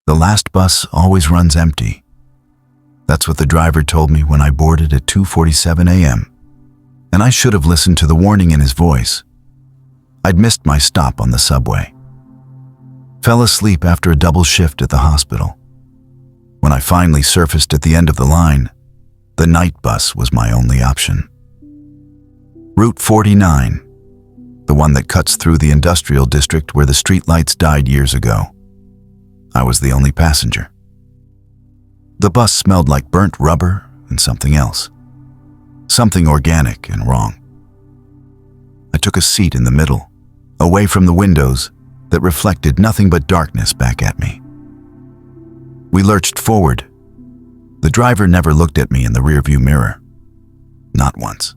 The last bus always runs empty. That's what the driver told me when I boarded at 2:47 a.m., and I should have listened to the warning in his voice. I'd missed my stop on the subway. Fell asleep after a double shift at the hospital. When I finally surfaced at the end of the line, the night bus was my only option. Route 49, the one that cuts through the industrial district where the streetlights died years ago. I was the only passenger. The bus smelled like burnt rubber and something else. Something organic and wrong. I took a seat in the middle, away from the windows that reflected nothing but darkness back at me. We lurched forward. The driver never looked at me in the rearview mirror. Not once.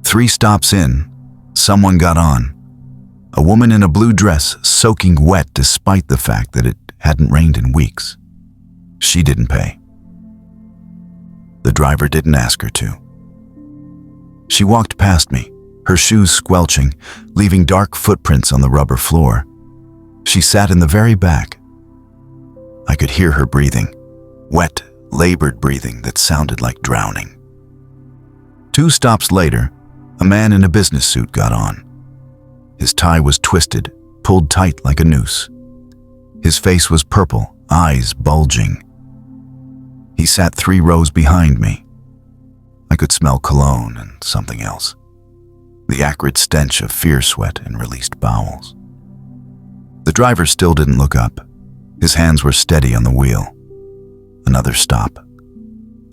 3 stops in, someone got on. A woman in a blue dress, soaking wet despite the fact that it hadn't rained in weeks. She didn't pay. The driver didn't ask her to. She walked past me, her shoes squelching, leaving dark footprints on the rubber floor. She sat in the very back. I could hear her breathing, wet, labored breathing that sounded like drowning. 2 stops later, a man in a business suit got on. His tie was twisted, pulled tight like a noose. His face was purple, eyes bulging. He sat 3 rows behind me. I could smell cologne and something else. The acrid stench of fear sweat and released bowels. The driver still didn't look up. His hands were steady on the wheel. Another stop.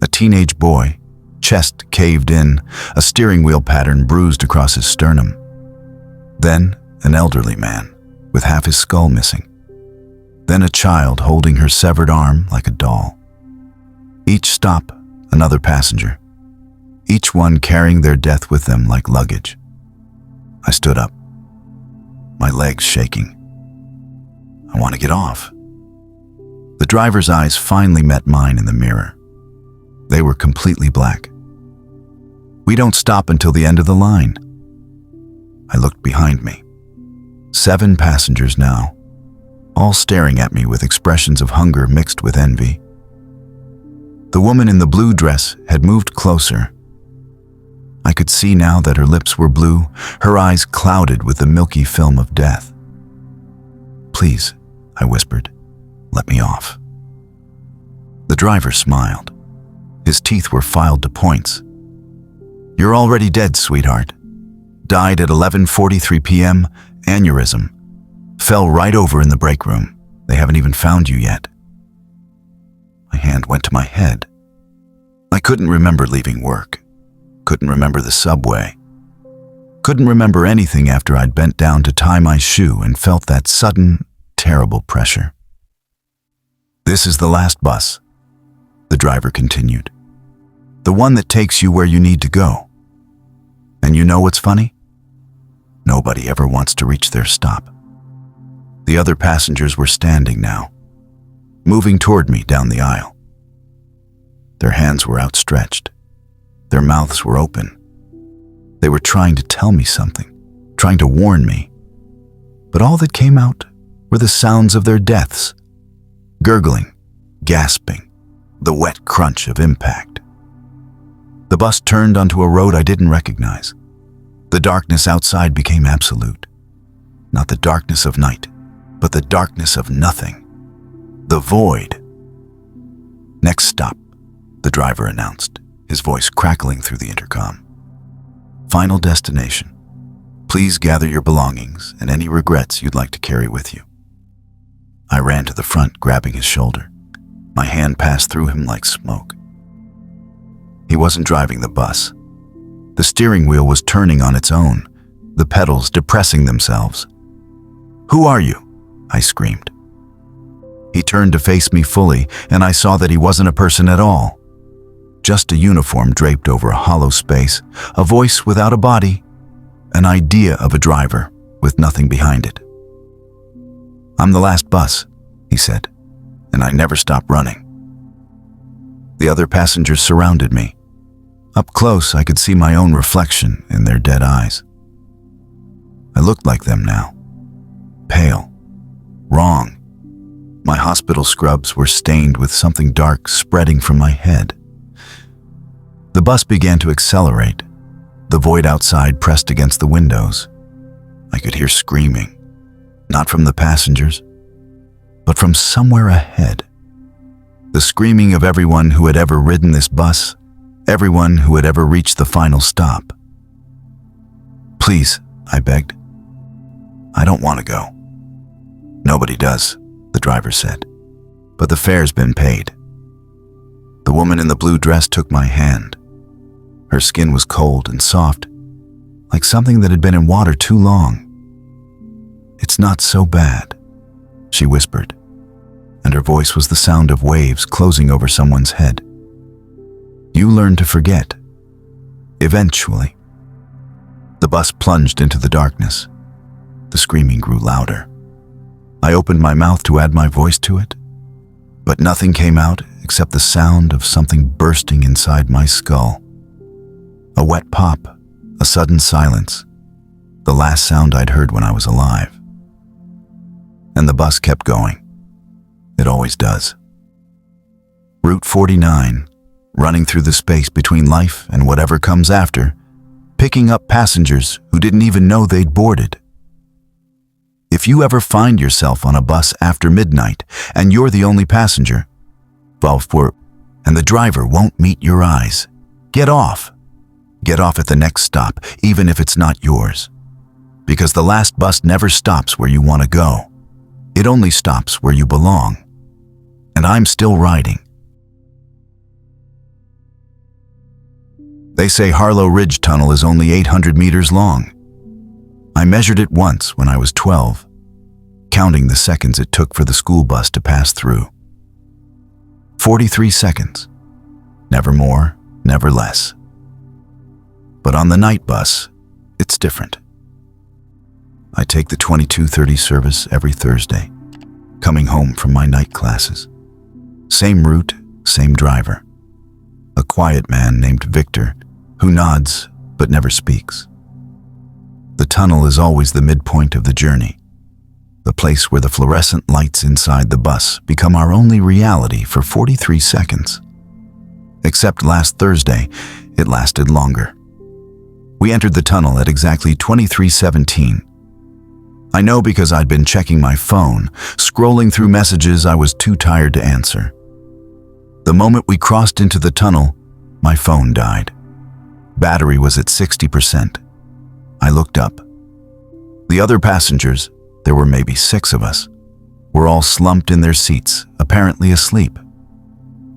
A teenage boy, chest caved in, a steering wheel pattern bruised across his sternum. Then an elderly man, with half his skull missing. Then a child holding her severed arm like a doll. Each stop, another passenger. Each one carrying their death with them like luggage. I stood up, my legs shaking. I want to get off. The driver's eyes finally met mine in the mirror. They were completely black. We don't stop until the end of the line. I looked behind me. 7 passengers now, all staring at me with expressions of hunger mixed with envy. The woman in the blue dress had moved closer. I could see now that her lips were blue, her eyes clouded with the milky film of death. "Please," I whispered, "let me off." The driver smiled. His teeth were filed to points. "You're already dead, sweetheart. Died at 11:43 p.m., aneurysm. Fell right over in the break room. They haven't even found you yet." My hand went to my head. I couldn't remember leaving work. Couldn't remember the subway. Couldn't remember anything after I'd bent down to tie my shoe and felt that sudden, terrible pressure. "This is the last bus," the driver continued. "The one that takes you where you need to go. And you know what's funny? Nobody ever wants to reach their stop." The other passengers were standing now, moving toward me down the aisle. Their hands were outstretched. Their mouths were open. They were trying to tell me something, trying to warn me. But all that came out were the sounds of their deaths. Gurgling, gasping, the wet crunch of impact. The bus turned onto a road I didn't recognize. The darkness outside became absolute. Not the darkness of night, but the darkness of nothing. The void. "Next stop," the driver announced, his voice crackling through the intercom. "Final destination. Please gather your belongings and any regrets you'd like to carry with you." I ran to the front, grabbing his shoulder. My hand passed through him like smoke. He wasn't driving the bus. The steering wheel was turning on its own, the pedals depressing themselves. "Who are you?" I screamed. He turned to face me fully, and I saw that he wasn't a person at all. Just a uniform draped over a hollow space, a voice without a body, an idea of a driver with nothing behind it. "I'm the last bus," he said, "and I never stop running." The other passengers surrounded me. Up close, I could see my own reflection in their dead eyes. I looked like them now. Pale. Wrong. My hospital scrubs were stained with something dark spreading from my head. The bus began to accelerate. The void outside pressed against the windows. I could hear screaming, not from the passengers, but from somewhere ahead. The screaming of everyone who had ever ridden this bus, everyone who had ever reached the final stop. "Please," I begged. "I don't want to go." "Nobody does," the driver said, "but the fare's been paid." The woman in the blue dress took my hand. Her skin was cold and soft, like something that had been in water too long. "It's not so bad," she whispered, and her voice was the sound of waves closing over someone's head. "You learn to forget. Eventually." The bus plunged into the darkness. The screaming grew louder. I opened my mouth to add my voice to it, but nothing came out except the sound of something bursting inside my skull. A wet pop, a sudden silence, the last sound I'd heard when I was alive. And the bus kept going. It always does. Route 49, running through the space between life and whatever comes after, picking up passengers who didn't even know they'd boarded. If you ever find yourself on a bus after midnight and you're the only passenger, and the driver won't meet your eyes, get off. Get off at the next stop, even if it's not yours. Because the last bus never stops where you want to go. It only stops where you belong. And I'm still riding. They say Harlow Ridge Tunnel is only 800 meters long. I measured it once when I was 12, counting the seconds it took for the school bus to pass through. 43 seconds. Never more, never less. But on the night bus, it's different. I take the 22:30 service every Thursday, coming home from my night classes. Same route, same driver. A quiet man named Victor who nods but never speaks. The tunnel is always the midpoint of the journey, the place where the fluorescent lights inside the bus become our only reality for 43 seconds. Except last Thursday, it lasted longer. We entered the tunnel at exactly 23:17. I know because I'd been checking my phone, scrolling through messages I was too tired to answer. The moment we crossed into the tunnel, my phone died. Battery was at 60%. I looked up. The other passengers, there were maybe 6 of us, were all slumped in their seats, apparently asleep.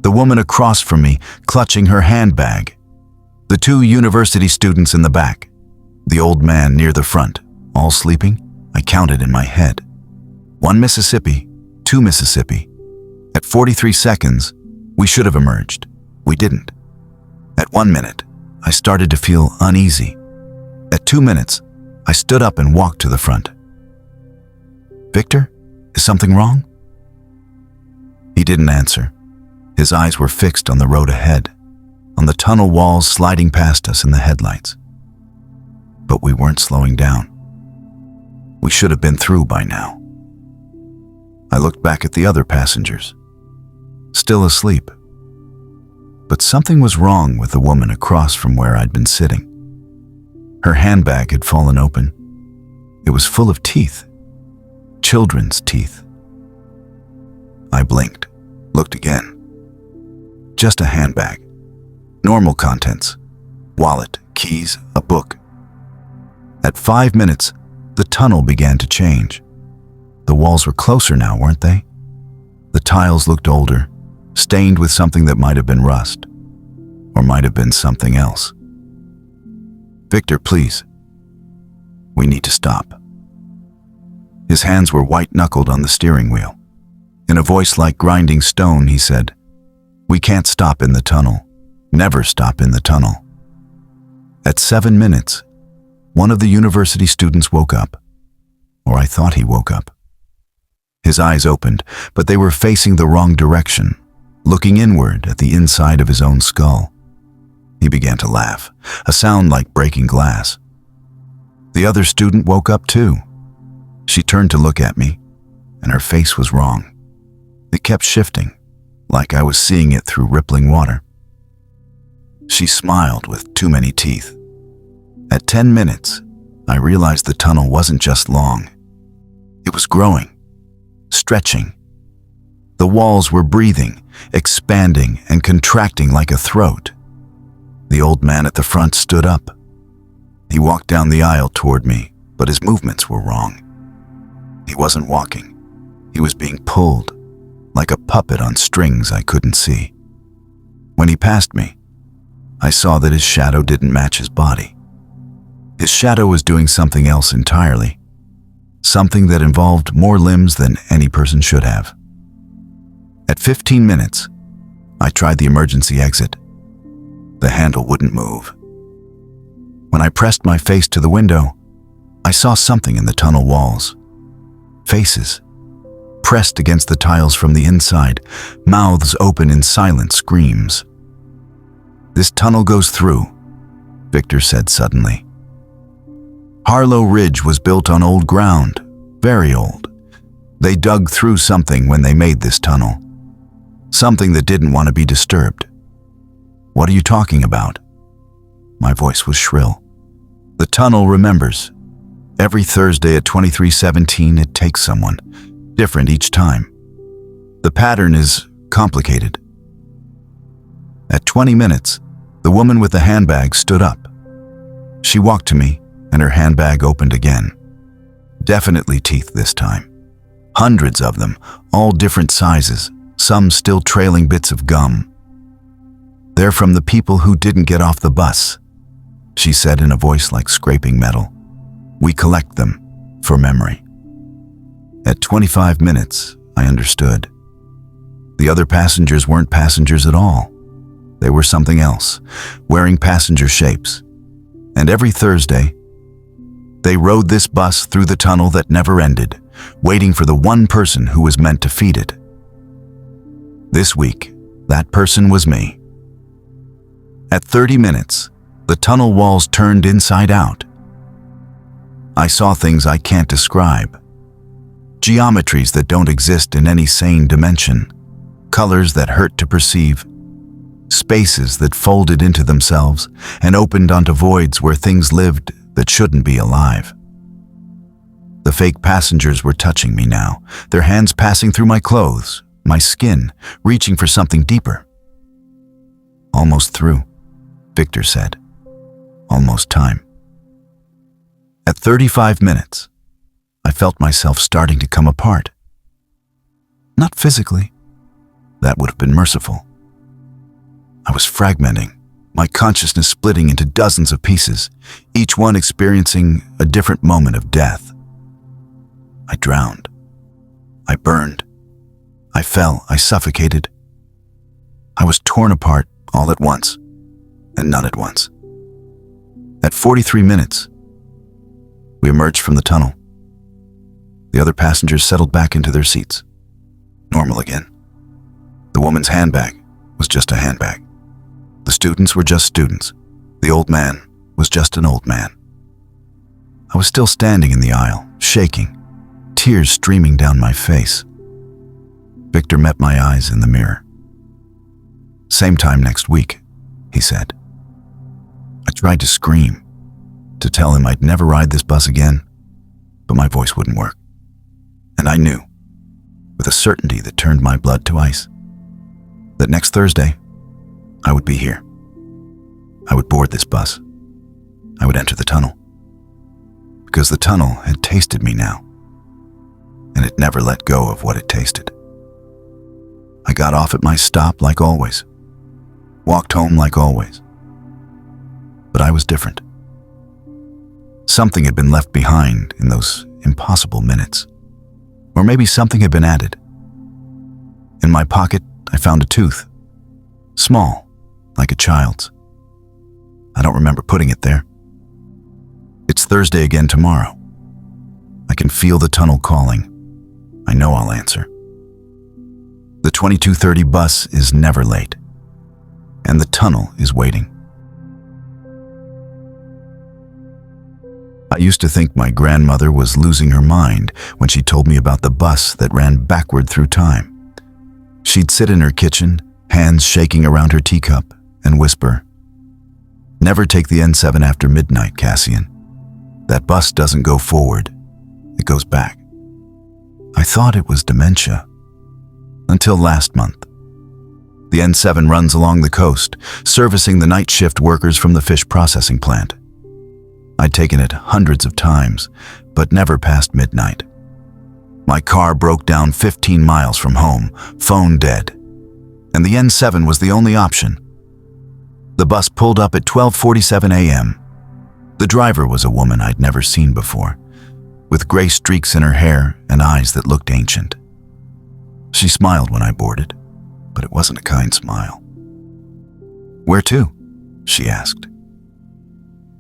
The woman across from me, clutching her handbag. The 2 university students in the back. The old man near the front, all sleeping. I counted in my head. 1 Mississippi, 2 Mississippi. At 43 seconds, we should have emerged. We didn't. At 1 minute, I started to feel uneasy. At 2 minutes, I stood up and walked to the front. "Victor, is something wrong?" He didn't answer. His eyes were fixed on the road ahead, on the tunnel walls sliding past us in the headlights. But we weren't slowing down. We should have been through by now. I looked back at the other passengers, still asleep. But something was wrong with the woman across from where I'd been sitting. Her handbag had fallen open. It was full of teeth, children's teeth. I blinked, looked again. Just a handbag. Normal contents. Wallet, keys, a book. At 5 minutes, the tunnel began to change. The walls were closer now, weren't they? The tiles looked older, stained with something that might have been rust, or might have been something else. "Victor, please. We need to stop." His hands were white-knuckled on the steering wheel. In a voice like grinding stone, he said, "We can't stop in the tunnel. Never stop in the tunnel." At 7 minutes, one of the university students woke up, or I thought he woke up. His eyes opened, but they were facing the wrong direction, looking inward at the inside of his own skull. He began to laugh, a sound like breaking glass. The other student woke up too. She turned to look at me, and her face was wrong. It kept shifting, like I was seeing it through rippling water. She smiled with too many teeth. At 10 minutes, I realized the tunnel wasn't just long. It was growing, stretching. The walls were breathing, expanding and contracting like a throat. The old man at the front stood up. He walked down the aisle toward me, but his movements were wrong. He wasn't walking. He was being pulled, like a puppet on strings I couldn't see. When he passed me, I saw that his shadow didn't match his body. His shadow was doing something else entirely, something that involved more limbs than any person should have. At 15 minutes, I tried the emergency exit. The handle wouldn't move. When I pressed my face to the window, I saw something in the tunnel walls. Faces, pressed against the tiles from the inside, mouths open in silent screams. "This tunnel goes through," Victor said suddenly. Harlow Ridge was built on old ground, very old. They dug through something when they made this tunnel, something that didn't want to be disturbed. "What are you talking about?" My voice was shrill. "The tunnel remembers. Every Thursday at 23:17, it takes someone, different each time. The pattern is complicated." At 20 minutes, the woman with the handbag stood up. She walked to me, and her handbag opened again. Definitely teeth this time. Hundreds of them, all different sizes, some still trailing bits of gum. "They're from the people who didn't get off the bus," she said in a voice like scraping metal. "We collect them for memory." At 25 minutes, I understood. The other passengers weren't passengers at all. They were something else, wearing passenger shapes. And every Thursday, they rode this bus through the tunnel that never ended, waiting for the one person who was meant to feed it. This week, that person was me. At 30 minutes, the tunnel walls turned inside out. I saw things I can't describe. Geometries that don't exist in any sane dimension. Colors that hurt to perceive. Spaces that folded into themselves and opened onto voids where things lived that shouldn't be alive. The fake passengers were touching me now, their hands passing through my clothes, my skin, reaching for something deeper. "Almost through," Victor said. "Almost time." At 35 minutes, I felt myself starting to come apart. Not physically. That would have been merciful. I was fragmenting, my consciousness splitting into dozens of pieces, each one experiencing a different moment of death. I drowned. I burned. I fell. I suffocated. I was torn apart all at once, and none at once. At 43 minutes, we emerged from the tunnel. The other passengers settled back into their seats. Normal again. The woman's handbag was just a handbag. The students were just students. The old man was just an old man. I was still standing in the aisle, shaking, tears streaming down my face. Victor met my eyes in the mirror. "Same time next week," he said. I tried to scream, to tell him I'd never ride this bus again, but my voice wouldn't work. And I knew, with a certainty that turned my blood to ice, that next Thursday, I would be here. I would board this bus. I would enter the tunnel. Because the tunnel had tasted me now, and it never let go of what it tasted. I got off at my stop like always, walked home like always. But I was different. Something had been left behind in those impossible minutes. Or maybe something had been added. In my pocket, I found a tooth. Small, like a child's. I don't remember putting it there. It's Thursday again tomorrow. I can feel the tunnel calling. I know I'll answer. The 22:30 bus is never late, and the tunnel is waiting. I used to think my grandmother was losing her mind when she told me about the bus that ran backward through time. She'd sit in her kitchen, hands shaking around her teacup, and whisper, "Never take the N7 after midnight, Cassian. That bus doesn't go forward, it goes back." I thought it was dementia. Until last month. The N7 runs along the coast, servicing the night shift workers from the fish processing plant. I'd taken it hundreds of times, but never past midnight. My car broke down 15 miles from home, phone dead, and the N7 was the only option. The bus pulled up at 12:47 a.m. The driver was a woman I'd never seen before, with gray streaks in her hair and eyes that looked ancient. She smiled when I boarded, but it wasn't a kind smile. "Where to?" she asked.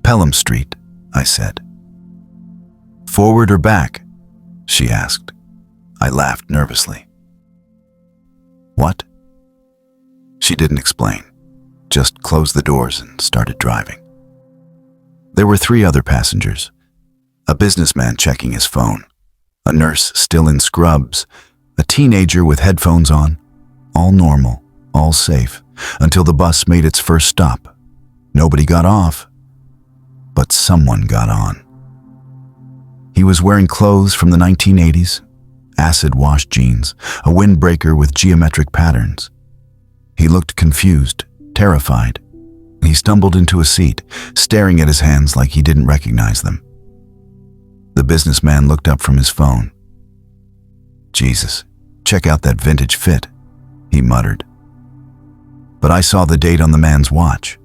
"Pelham Street," I said. "Forward or back?" she asked. I laughed nervously. "What?" She didn't explain, just closed the doors and started driving. There were 3 other passengers, a businessman checking his phone, a nurse still in scrubs, a teenager with headphones on, all normal, all safe, until the bus made its first stop. Nobody got off, but someone got on. He was wearing clothes from the 1980s, acid-washed jeans, a windbreaker with geometric patterns. He looked confused, terrified. He stumbled into a seat, staring at his hands like he didn't recognize them. The businessman looked up from his phone. "Jesus, check out that vintage fit," he muttered. But I saw the date on the man's watch,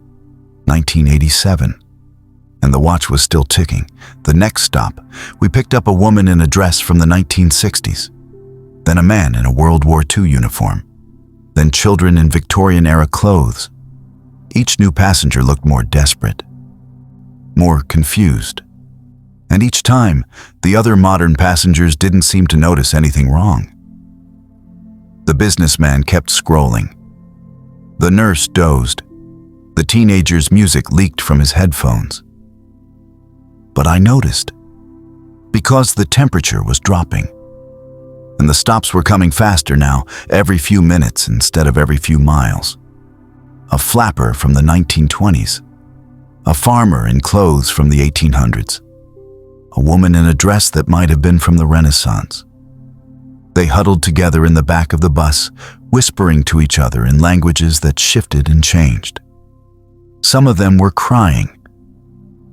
1987, and the watch was still ticking. The next stop, we picked up a woman in a dress from the 1960s, then a man in a World War II uniform, then children in Victorian-era clothes. Each new passenger looked more desperate, more confused. And each time, the other modern passengers didn't seem to notice anything wrong. The businessman kept scrolling. The nurse dozed. The teenager's music leaked from his headphones. But I noticed, because the temperature was dropping, and the stops were coming faster now, every few minutes instead of every few miles. A flapper from the 1920s, a farmer in clothes from the 1800s, a woman in a dress that might have been from the Renaissance. They huddled together in the back of the bus, whispering to each other in languages that shifted and changed. Some of them were crying.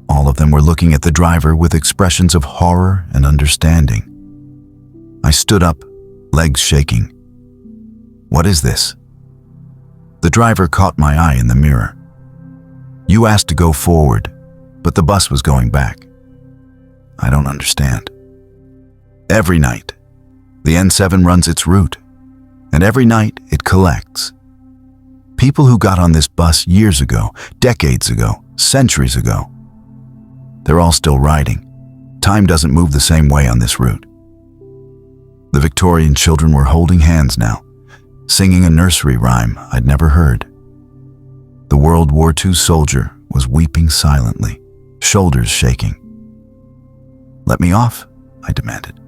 All of them were looking at the driver with expressions of horror and understanding. I stood up, legs shaking. "What is this?" The driver caught my eye in the mirror. "You asked to go forward, but the bus was going back." "I don't understand." "Every night, the N7 runs its route, and every night it collects. People who got on this bus years ago, decades ago, centuries ago, they're all still riding. Time doesn't move the same way on this route." The Victorian children were holding hands now, singing a nursery rhyme I'd never heard. The World War II soldier was weeping silently, shoulders shaking. "Let me off," I demanded.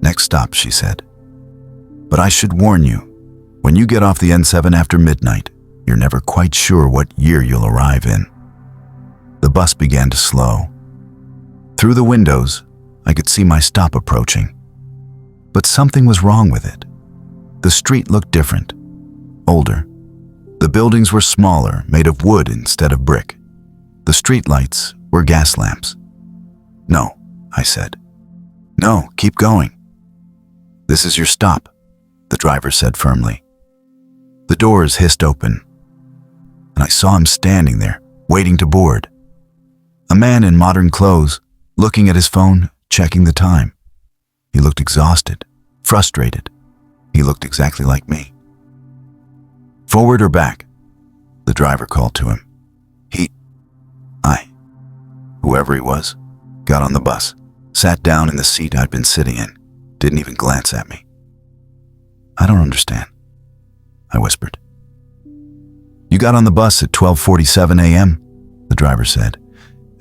"Next stop," she said. "But I should warn you, when you get off the N7 after midnight, you're never quite sure what year you'll arrive in." The bus began to slow. Through the windows, I could see my stop approaching. But something was wrong with it. The street looked different, older. The buildings were smaller, made of wood instead of brick. The street lights were gas lamps. "No," I said. "No, keep going." "This is your stop," the driver said firmly. The doors hissed open, and I saw him standing there, waiting to board. A man in modern clothes, looking at his phone, checking the time. He looked exhausted, frustrated. He looked exactly like me. "Forward or back?" the driver called to him. Whoever he was, got on the bus, sat down in the seat I'd been sitting in, didn't even glance at me. "I don't understand," I whispered. "You got on the bus at 12:47 a.m., the driver said,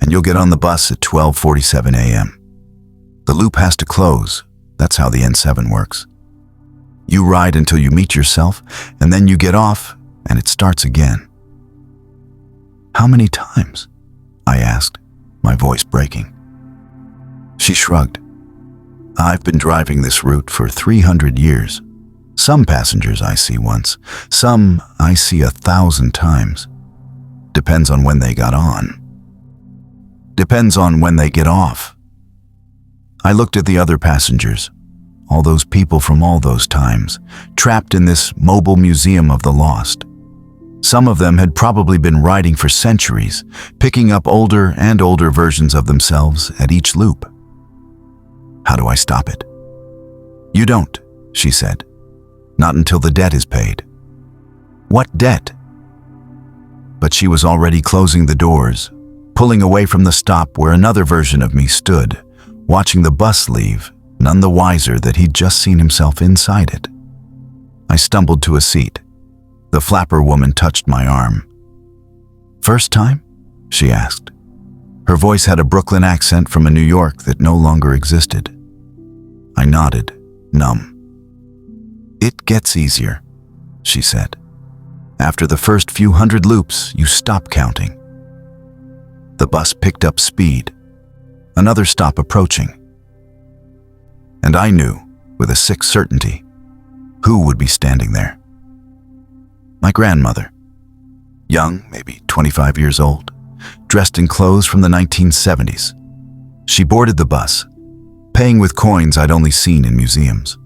"and you'll get on the bus at 12:47 a.m. The loop has to close. That's how the N7 works." You ride until you meet yourself, and then you get off, and it starts again. How many times? I asked, my voice breaking. She shrugged. I've been driving this route for 300 years. Some passengers I see once, some I see 1,000 times. Depends on when they got on. Depends on when they get off. I looked at the other passengers, all those people from all those times, trapped in this mobile museum of the lost. Some of them had probably been riding for centuries, picking up older and older versions of themselves at each loop. How do I stop it? You don't, she said. Not until the debt is paid. What debt? But she was already closing the doors, pulling away from the stop where another version of me stood, watching the bus leave, none the wiser that he'd just seen himself inside it. I stumbled to a seat. The flapper woman touched my arm. First time? She asked. Her voice had a Brooklyn accent from a New York that no longer existed. I nodded, numb. It gets easier, she said. After the first few hundred loops, you stop counting. The bus picked up speed. Another stop approaching. And I knew, with a sick certainty, who would be standing there. My grandmother. Young, maybe 25 years old, dressed in clothes from the 1970s. She boarded the bus, paying with coins I'd only seen in museums.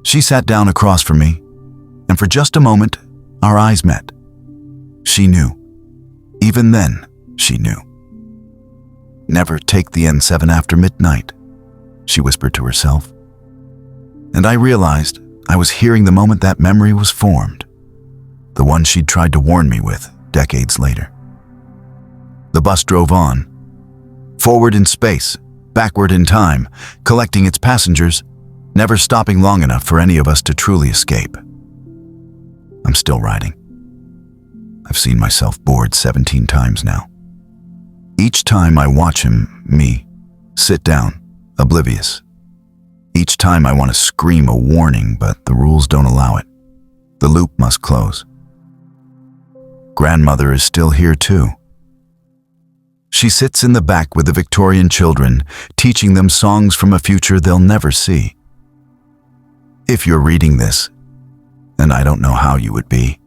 She sat down across from me, and for just a moment, our eyes met. She knew. Even then, she knew. Never take the N7 after midnight, she whispered to herself. And I realized I was hearing the moment that memory was formed, the one she'd tried to warn me with decades later. The bus drove on, forward in space, backward in time, collecting its passengers, never stopping long enough for any of us to truly escape. I'm still riding. I've seen myself bored 17 times now. Each time I watch him, me, sit down, oblivious. Each time I want to scream a warning, but the rules don't allow it. The loop must close. Grandmother is still here too. She sits in the back with the Victorian children, teaching them songs from a future they'll never see. If you're reading this, and I don't know how you would be,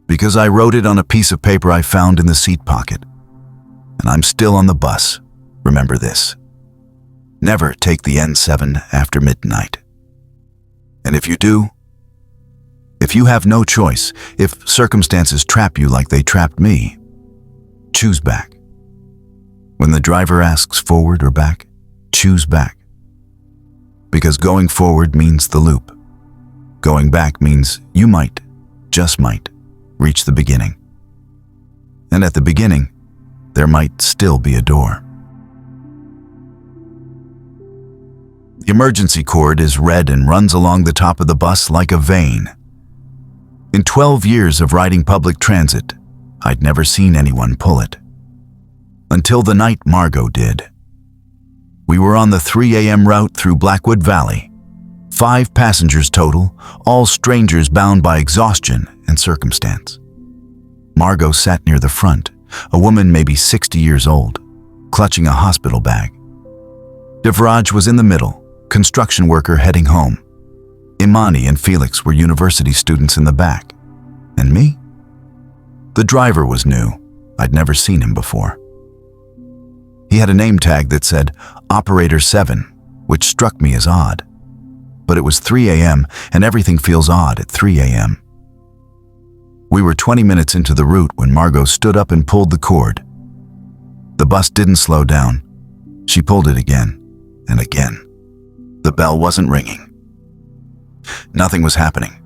because I wrote it on a piece of paper I found in the seat pocket, and I'm still on the bus, remember this. Never take the N7 after midnight. And if you do, if you have no choice, if circumstances trap you like they trapped me, choose back. When the driver asks forward or back, choose back. Because going forward means the loop. Going back means you might, just might, reach the beginning. And at the beginning, there might still be a door. The emergency cord is red and runs along the top of the bus like a vein. In 12 years of riding public transit, I'd never seen anyone pull it. Until the night Margot did. We were on the 3 a.m. route through Blackwood Valley. 5 passengers total, all strangers bound by exhaustion and circumstance. Margot sat near the front, a woman maybe 60 years old, clutching a hospital bag. Devraj was in the middle, construction worker heading home. Imani and Felix were university students in the back. And me? The driver was new. I'd never seen him before. He had a name tag that said Operator 7, which struck me as odd. But it was 3 a.m. and everything feels odd at 3 a.m. We were 20 minutes into the route when Margot stood up and pulled the cord. The bus didn't slow down. She pulled it again and again. The bell wasn't ringing. Nothing was happening.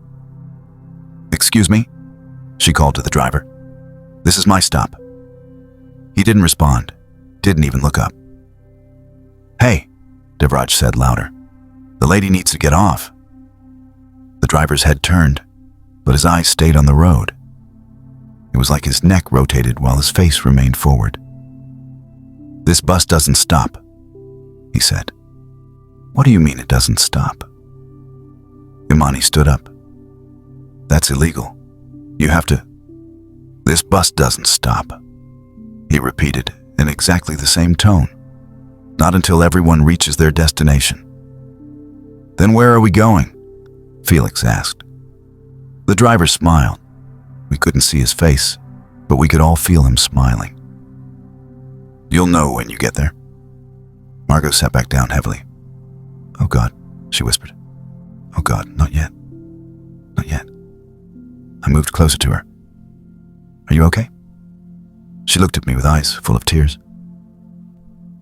"Excuse me?" she called to the driver. "This is my stop." He didn't respond, didn't even look up. "Hey," Devraj said louder. "The lady needs to get off." The driver's head turned, but his eyes stayed on the road. It was like his neck rotated while his face remained forward. "This bus doesn't stop," he said. "What do you mean it doesn't stop?" Imani stood up. That's illegal. You have to... This bus doesn't stop, he repeated in exactly the same tone. Not until everyone reaches their destination. Then where are we going? Felix asked. The driver smiled. We couldn't see his face, but we could all feel him smiling. You'll know when you get there. Margot sat back down heavily. Oh God, she whispered. Oh God, not yet. Not yet. I moved closer to her. Are you okay? She looked at me with eyes full of tears.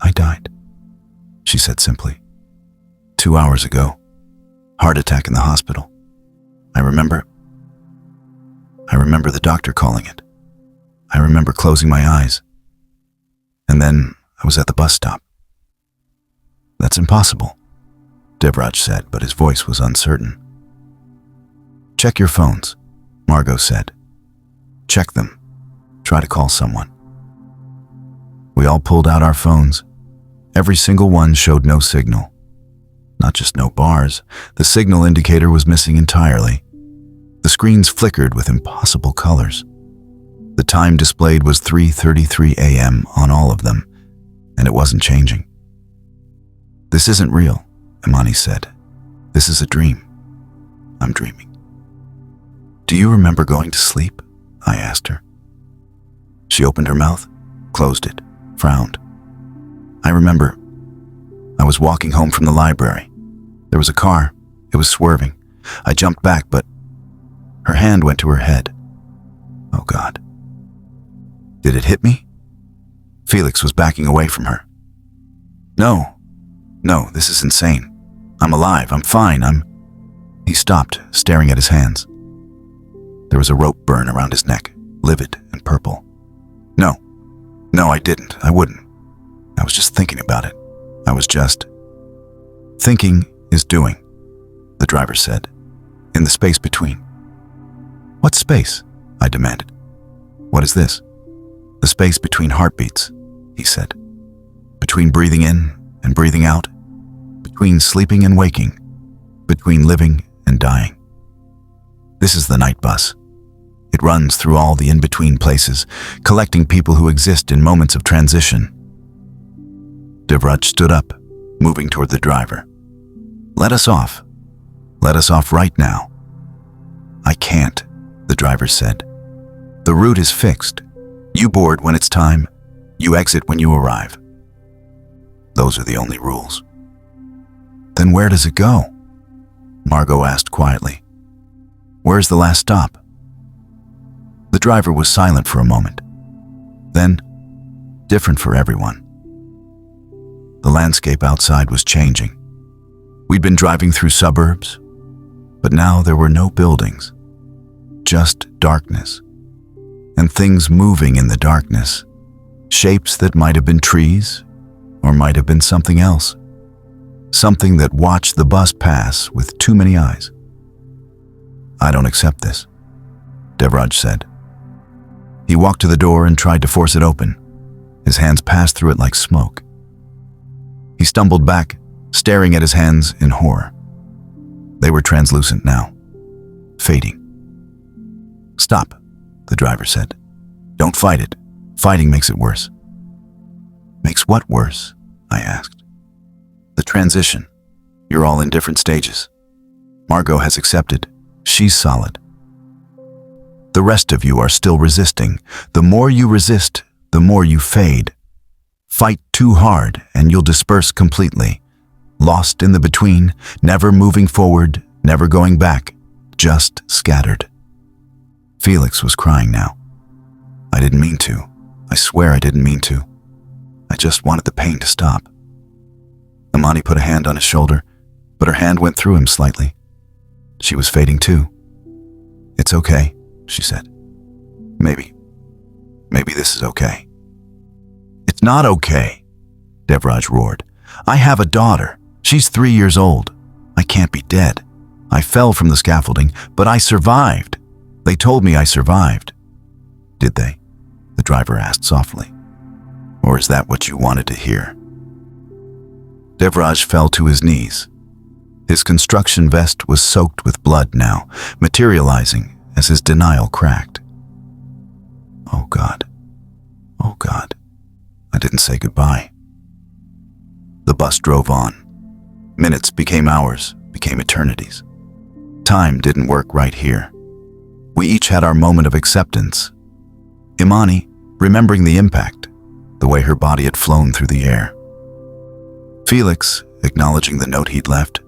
I died, she said simply. 2 hours ago. Heart attack in the hospital. I remember the doctor calling it. I remember closing my eyes. And then I was at the bus stop. That's impossible, Devraj said, but his voice was uncertain. Check your phones, Margot said. Check them. Try to call someone. We all pulled out our phones. Every single one showed no signal. Not just no bars, the signal indicator was missing entirely. The screens flickered with impossible colors. The time displayed was 3:33 a.m. on all of them, and it wasn't changing. This isn't real, Imani said. This is a dream. I'm dreaming. Do you remember going to sleep? I asked her. She opened her mouth, closed it, frowned. I remember. I was walking home from the library. There was a car. It was swerving. I jumped back, but her hand went to her head. Oh God. Did it hit me? Felix was backing away from her. No, this is insane. I'm alive, I'm fine, He stopped, staring at his hands. There was a rope burn around his neck, livid and purple. No, I didn't. I wouldn't. I was just thinking about it. Thinking is doing, the driver said, in the space between. What space? I demanded. What is this? The space between heartbeats, he said. Between breathing in and breathing out. Between sleeping and waking. Between living and dying. This is the night bus. It runs through all the in-between places, collecting people who exist in moments of transition. Devraj stood up, moving toward the driver. Let us off. Let us off right now. I can't, the driver said. The route is fixed. You board when it's time. You exit when you arrive. Those are the only rules. Then where does it go? Margot asked quietly. Where's the last stop? The driver was silent for a moment. Then, different for everyone. The landscape outside was changing. We'd been driving through suburbs, but now there were no buildings, just darkness, and things moving in the darkness, shapes that might have been trees or might have been something else, something that watched the bus pass with too many eyes. I don't accept this, Devraj said. He walked to the door and tried to force it open. His hands passed through it like smoke. He stumbled back, staring at his hands in horror. They were translucent now, fading. Stop, the driver said. Don't fight it. Fighting makes it worse. Makes what worse? I asked. The transition. You're all in different stages. Margot has accepted. She's solid. The rest of you are still resisting. The more you resist, the more you fade. Fight too hard and you'll disperse completely. Lost in the between, never moving forward, never going back, just scattered. Felix was crying now. I didn't mean to. I swear I didn't mean to. I just wanted the pain to stop. Imani put a hand on his shoulder, but her hand went through him slightly. She was fading too. It's okay, she said. Maybe this is okay. It's not okay, Devraj roared. I have a daughter. She's 3 years old. I can't be dead. I fell from the scaffolding, but I survived. They told me I survived. Did they? The driver asked softly. Or is that what you wanted to hear? Devraj fell to his knees. His construction vest was soaked with blood now, materializing as his denial cracked. Oh God. Oh God. I didn't say goodbye. The bus drove on. Minutes became hours, became eternities. Time didn't work right here. We each had our moment of acceptance. Imani, remembering the impact, the way her body had flown through the air. Felix, acknowledging the note he'd left,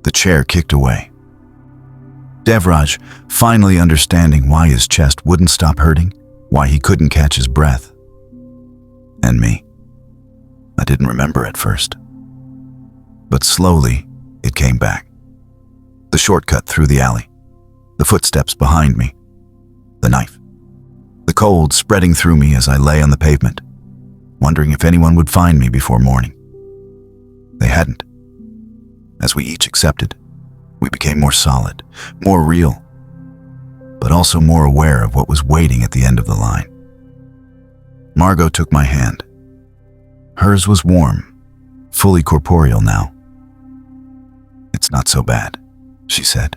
the chair kicked away. Devraj, finally understanding why his chest wouldn't stop hurting, why he couldn't catch his breath. And me. I didn't remember at first. But slowly, it came back. The shortcut through the alley, the footsteps behind me, the knife, the cold spreading through me as I lay on the pavement, wondering if anyone would find me before morning. They hadn't. As we each accepted, we became more solid, more real, but also more aware of what was waiting at the end of the line. Margot took my hand. Hers was warm, fully corporeal now. "It's not so bad," she said.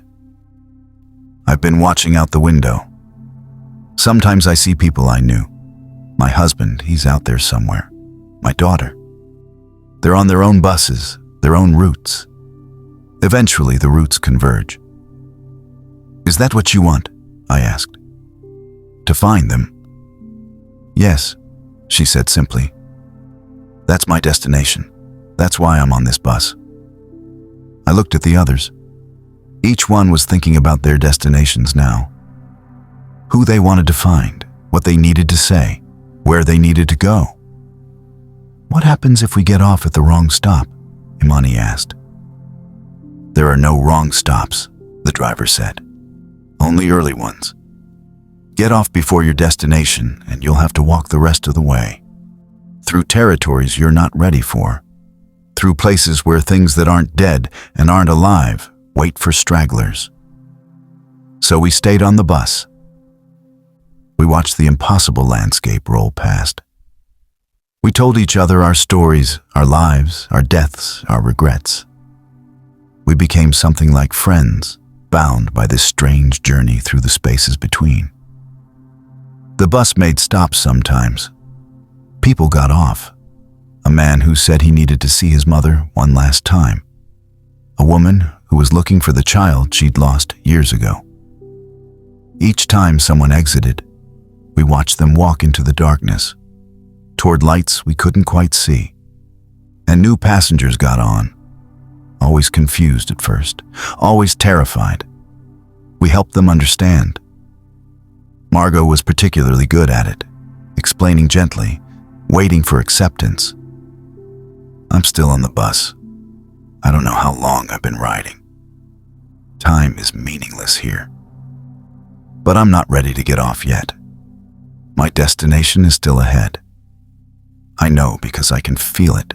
"I've been watching out the window. Sometimes I see people I knew. My husband, he's out there somewhere. My daughter. They're on their own buses, their own routes. Eventually, the routes converge." "Is that what you want?" I asked. "To find them?" "Yes," she said simply. "That's my destination. That's why I'm on this bus." I looked at the others. Each one was thinking about their destinations now. Who they wanted to find, what they needed to say, where they needed to go. "What happens if we get off at the wrong stop?" Imani asked. "There are no wrong stops," the driver said. "Only early ones. Get off before your destination and you'll have to walk the rest of the way. Through territories you're not ready for. Through places where things that aren't dead and aren't alive wait for stragglers." So we stayed on the bus. We watched the impossible landscape roll past. We told each other our stories, our lives, our deaths, our regrets. We became something like friends, bound by this strange journey through the spaces between. The bus made stops sometimes. People got off. A man who said he needed to see his mother one last time. A woman who was looking for the child she'd lost years ago. Each time someone exited, we watched them walk into the darkness, toward lights we couldn't quite see. And new passengers got on, always confused at first, always terrified. We helped them understand. Margot was particularly good at it, explaining gently, waiting for acceptance. "I'm still on the bus. I don't know how long I've been riding. Time is meaningless here. But I'm not ready to get off yet. My destination is still ahead. I know because I can feel it.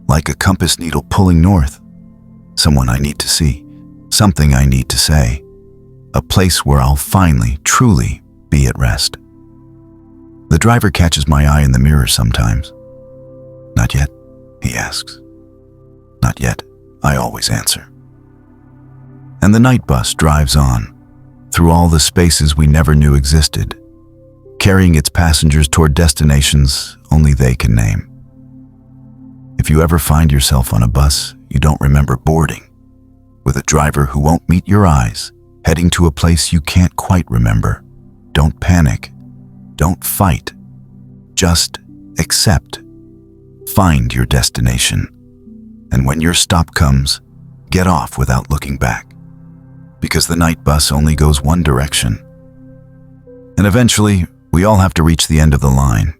Like a compass needle pulling north. Someone I need to see. Something I need to say. A place where I'll finally, truly be at rest." The driver catches my eye in the mirror sometimes. "Not yet?" he asks. "Not yet," I always answer. And the night bus drives on, through all the spaces we never knew existed, carrying its passengers toward destinations only they can name. If you ever find yourself on a bus you don't remember boarding, with a driver who won't meet your eyes, heading to a place you can't quite remember, don't panic. Don't fight. Just accept. Find your destination. And when your stop comes, get off without looking back. Because the night bus only goes one direction. And eventually, we all have to reach the end of the line,